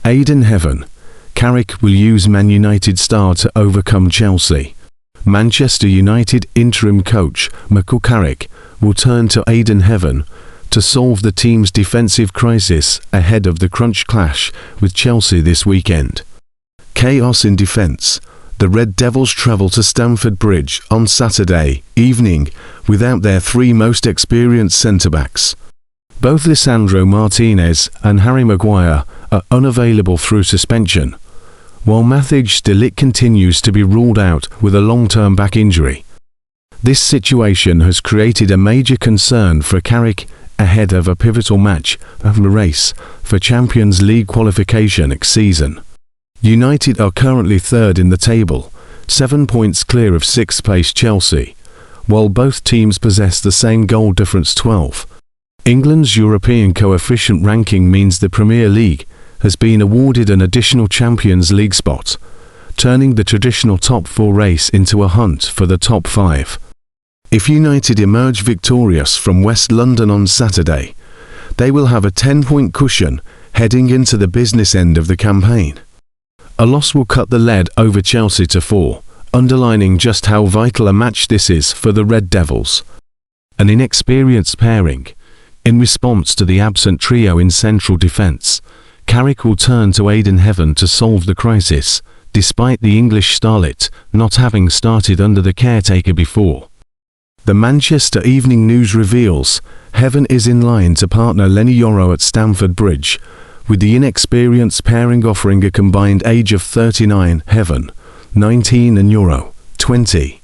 Ayden Heaven. Carrick will use Man United star to overcome Chelsea. Manchester United interim coach Michael Carrick will turn to Ayden Heaven to solve the team's defensive crisis ahead of the crunch clash with Chelsea this weekend. Chaos in defence. The Red Devils travel to Stamford Bridge on Saturday evening without their three most experienced centre-backs. Both Lisandro Martinez and Harry Maguire are unavailable through suspension, while Matthijs de Ligt continues to be ruled out with a long-term back injury. This situation has created a major concern for Carrick ahead of a pivotal match of the race for Champions League qualification next season. United are currently third in the table, 7 points clear of sixth-place Chelsea, while both teams possess the same goal difference 12. England's European coefficient ranking means the Premier League has been awarded an additional Champions League spot, turning the traditional top four race into a hunt for the top five. If United emerge victorious from West London on Saturday, they will have a 10-point cushion heading into the business end of the campaign. A loss will cut the lead over Chelsea to 4, underlining just how vital a match this is for the Red Devils. An inexperienced pairing. In response to the absent trio in central defence, Carrick will turn to Ayden Heaven to solve the crisis, despite the English starlet not having started under the caretaker before. The Manchester Evening News reveals Heaven is in line to partner Lenny Yoro at Stamford Bridge, with the inexperienced pairing offering a combined age of 39, Heaven, 19 and Yoro, 20.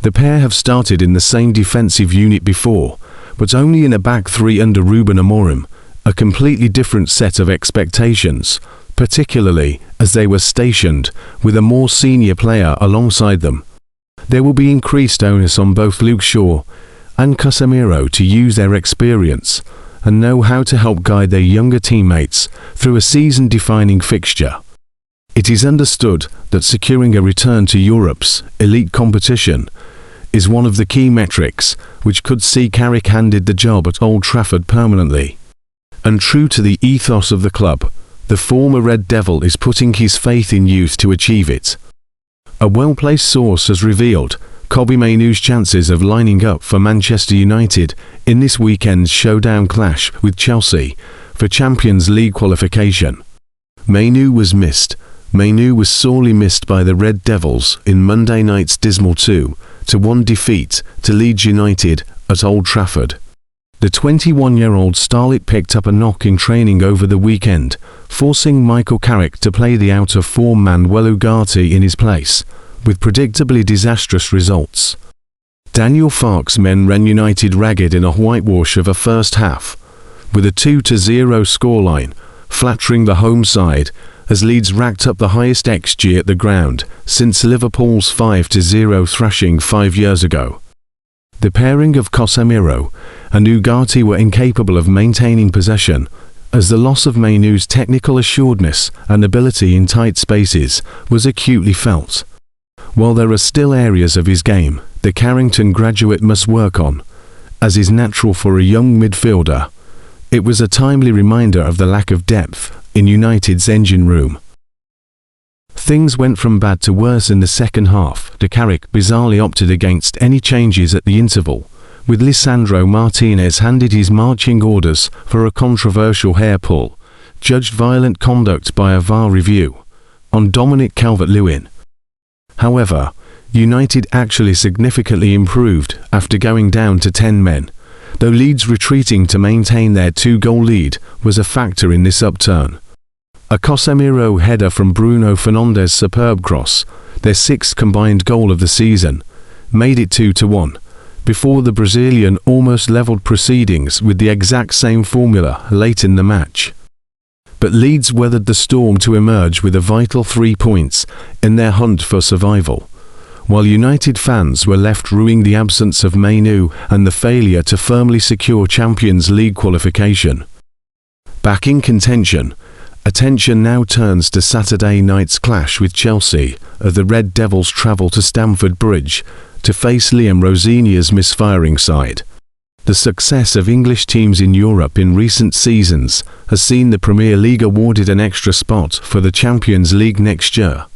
The pair have started in the same defensive unit before, but only in a back three under Ruben Amorim, a completely different set of expectations, particularly as they were stationed with a more senior player alongside them. There will be increased onus on both Luke Shaw and Casemiro to use their experience and know how to help guide their younger teammates through a season-defining fixture. It is understood that securing a return to Europe's elite competition is one of the key metrics which could see Carrick handed the job at Old Trafford permanently. And true to the ethos of the club, the former Red Devil is putting his faith in youth to achieve it. A well-placed source has revealed Kobbie Mainoo's chances of lining up for Manchester United in this weekend's showdown clash with Chelsea for Champions League qualification. Mainoo was missed. Mainoo was sorely missed by the Red Devils in Monday night's dismal 2-1 defeat to Leeds United at Old Trafford. The 21-year-old starlet picked up a knock in training over the weekend, forcing Michael Carrick to play the out-of-form Manuel Ugarte in his place, with predictably disastrous results. Daniel Farke's men ran United ragged in a whitewash of a first half, with a 2-0 scoreline, flattering the home side as Leeds racked up the highest XG at the ground since Liverpool's 5-0 thrashing 5 years ago. The pairing of Casemiro and Ugarte were incapable of maintaining possession, as the loss of Mainoo's technical assuredness and ability in tight spaces was acutely felt. While there are still areas of his game the Carrington graduate must work on, as is natural for a young midfielder, it was a timely reminder of the lack of depth in United's engine room. Things went from bad to worse in the second half. De Carrick bizarrely opted against any changes at the interval, with Lisandro Martinez handed his marching orders for a controversial hair pull, judged violent conduct by a VAR review, on Dominic Calvert-Lewin. However, United actually significantly improved after going down to 10 men, though Leeds retreating to maintain their 2-goal lead was a factor in this upturn. A Casemiro header from Bruno Fernandes' superb cross, their 6th combined goal of the season, made it 2-1, before the Brazilian almost levelled proceedings with the exact same formula late in the match. But Leeds weathered the storm to emerge with a vital 3 points in their hunt for survival, while United fans were left rueing the absence of Mainoo and the failure to firmly secure Champions League qualification. Back in contention, attention now turns to Saturday night's clash with Chelsea as the Red Devils travel to Stamford Bridge to face Liam Rosenior's misfiring side. The success of English teams in Europe in recent seasons has seen the Premier League awarded an extra spot for the Champions League next year,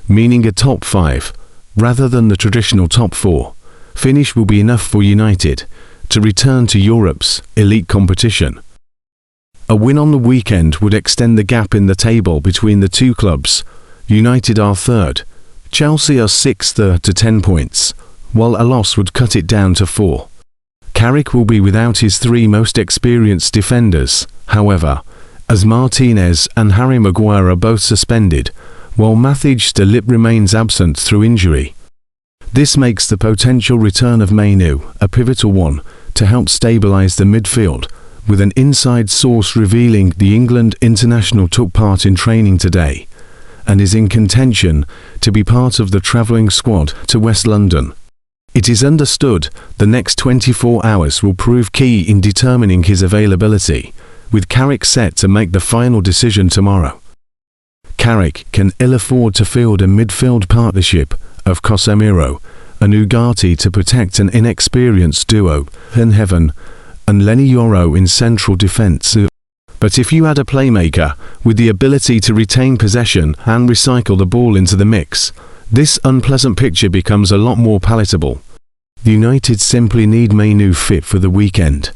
meaning a top 5, rather than the traditional top 4, finish will be enough for United to return to Europe's elite competition. A win on the weekend would extend the gap in the table between the two clubs. United are third, Chelsea are sixth to 10 points, while a loss would cut it down to 4. Carrick will be without his 3 most experienced defenders, however, as Martinez and Harry Maguire are both suspended, while Matthijs de Ligt remains absent through injury. This makes the potential return of Manu a pivotal one to help stabilise the midfield, with an inside source revealing the England international took part in training today and is in contention to be part of the travelling squad to West London. It is understood the next 24 hours will prove key in determining his availability, with Carrick set to make the final decision tomorrow. Carrick can ill afford to field a midfield partnership of Casemiro and Ugarte to protect an inexperienced duo, Heaven and Lenny Yoro in central defence. But if you add a playmaker with the ability to retain possession and recycle the ball into the mix, this unpleasant picture becomes a lot more palatable. The United simply need Manu fit for the weekend.